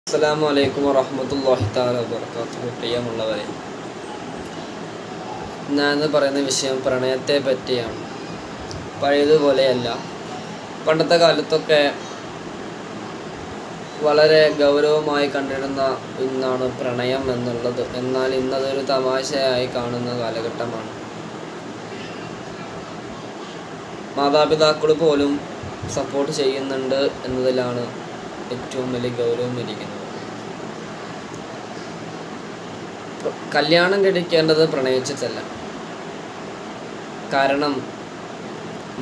അസ്സലാമു അലൈക്കും വറഹ്മത്തുള്ളാഹി തആല വബറകാതുഹു. പ്രിയമുള്ളവരെ, ഞാൻ പറയുന്ന വിഷയം പ്രണയത്തെ പറ്റിയാണ്. പഴയതുപോലെയല്ല. പണ്ടത്തെ കാലത്തൊക്കെ വളരെ ഗൗരവമായി കണ്ടിരുന്ന ഒന്നാണ് പ്രണയം എന്നുള്ളത്. എന്നാൽ ഇന്നതൊരു തമാശയായി കാണുന്ന കാലഘട്ടമാണ്. മാതാപിതാക്കൾ പോലും സപ്പോർട്ട് ചെയ്യുന്നുണ്ട് എന്നതിലാണ് ഏറ്റവും വലിയ ഗൗരവം ഇരിക്കുന്നത്. കല്യാണം കഴിക്കേണ്ടത് പ്രണയിച്ചിട്ടല്ല. കാരണം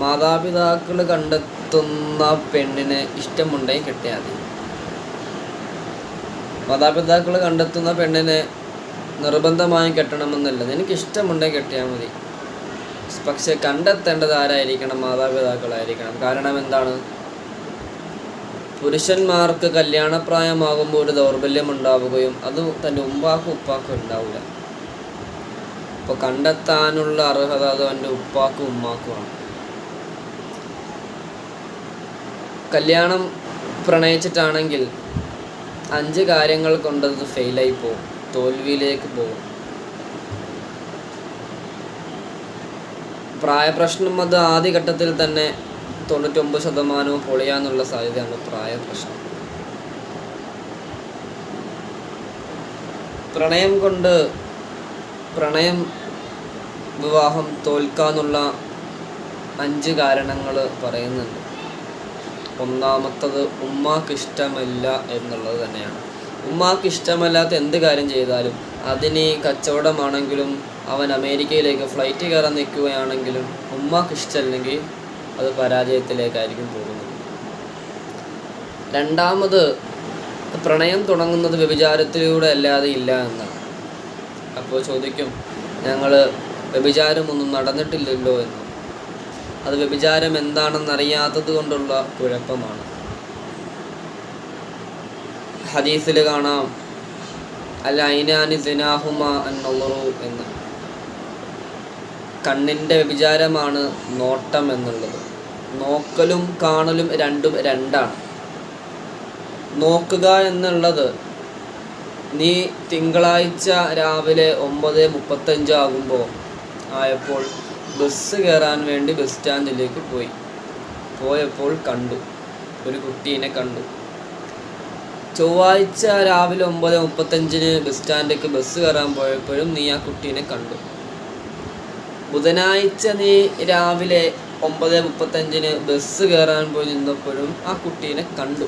മാതാപിതാക്കൾ കണ്ടെത്തുന്ന പെണ്ണിന് ഇഷ്ടമുണ്ടെങ്കിൽ കിട്ടിയാൽ മതി. മാതാപിതാക്കൾ കണ്ടെത്തുന്ന പെണ്ണിനെ നിർബന്ധമായും കെട്ടണമെന്നില്ല. നിനക്ക് ഇഷ്ടമുണ്ടെങ്കിൽ കെട്ടിയാൽ മതി. പക്ഷെ കണ്ടെത്തേണ്ടത് ആരായിരിക്കണം? മാതാപിതാക്കളായിരിക്കണം. കാരണം എന്താണ്? പുരുഷന്മാർക്ക് കല്യാണപ്രായമാകുമ്പോൾ ഒരു ദൗർബല്യം ഉണ്ടാവുകയും അത് തൻ്റെ ഉപ്പാക്കും ഉണ്ടാവില്ല. അപ്പോൾ കണ്ടെത്താനുള്ള അർഹത അത് അവൻ്റെ ഉപ്പാക്കും ഉമ്മാക്കുമാണ്. കല്യാണം പ്രണയിച്ചിട്ടാണെങ്കിൽ 5 കാര്യങ്ങൾ കൊണ്ടത് ഫെയിലായി പോകും, തോൽവിയിലേക്ക് പോകും. പ്രായപ്രശ്നം അത് ആദ്യഘട്ടത്തിൽ തന്നെ 99% പൊളിയാനുള്ള സാധ്യതയാണ് പ്രായപ്രശ്നം. പ്രണയം വിവാഹം തോൽക്കാനുള്ള 5 കാരണങ്ങൾ പറയുന്നുണ്ട്. ഒന്നാമത്തത് ഉമ്മാക്ക് ഇഷ്ടമല്ല എന്നുള്ളത് തന്നെയാണ്. ഉമ്മാക്ക് ഇഷ്ടമല്ലാത്ത എന്ത് കാര്യം ചെയ്താലും, അതിന് കച്ചവടമാണെങ്കിലും അവൻ അമേരിക്കയിലേക്ക് ഫ്ലൈറ്റ് കയറാൻ നിൽക്കുകയാണെങ്കിലും ഉമ്മാക്ക് ഇഷ്ടമല്ലെങ്കിൽ അത് പരാജയത്തിലേക്കായിരിക്കും പോകുന്നത്. രണ്ടാമത്, പ്രണയം തുടങ്ങുന്നത് വ്യഭിചാരത്തിലൂടെ അല്ലാതെ ഇല്ല എന്നാണ്. അപ്പോൾ ചോദിക്കും, ഞങ്ങൾ വ്യഭിചാരമൊന്നും നടന്നിട്ടില്ലല്ലോ എന്ന്. അത് വ്യഭിചാരം എന്താണെന്നറിയാത്തത് കൊണ്ടുള്ള കുഴപ്പമാണ്. ഹദീസിൽ കാണാം, അൽ ഐനാനി സിനാഹുമാ അൻ-നളറു എന്ന്. കണ്ണിൻ്റെ വ്യഭിചാരമാണ് നോട്ടം എന്നുള്ളത്. നോക്കലും കാണലും രണ്ടാണ്. നോക്കുക എന്നുള്ളത്, നീ തിങ്കളാഴ്ച രാവിലെ 9:35 ആയപ്പോൾ ബസ് കയറാൻ വേണ്ടി ബസ് സ്റ്റാൻഡിലേക്ക് പോയപ്പോൾ കണ്ടു, ഒരു കുട്ടീനെ കണ്ടു. ചൊവ്വാഴ്ച രാവിലെ 9:35 ബസ് സ്റ്റാൻഡിലേക്ക് ബസ് കയറാൻ പോയപ്പോഴും നീ ആ കുട്ടീനെ കണ്ടു. ബുധനാഴ്ച നീ രാവിലെ 9:35 ബസ് കയറാൻ പോയി നിന്നപ്പോഴും ആ കുട്ടീനെ കണ്ടു.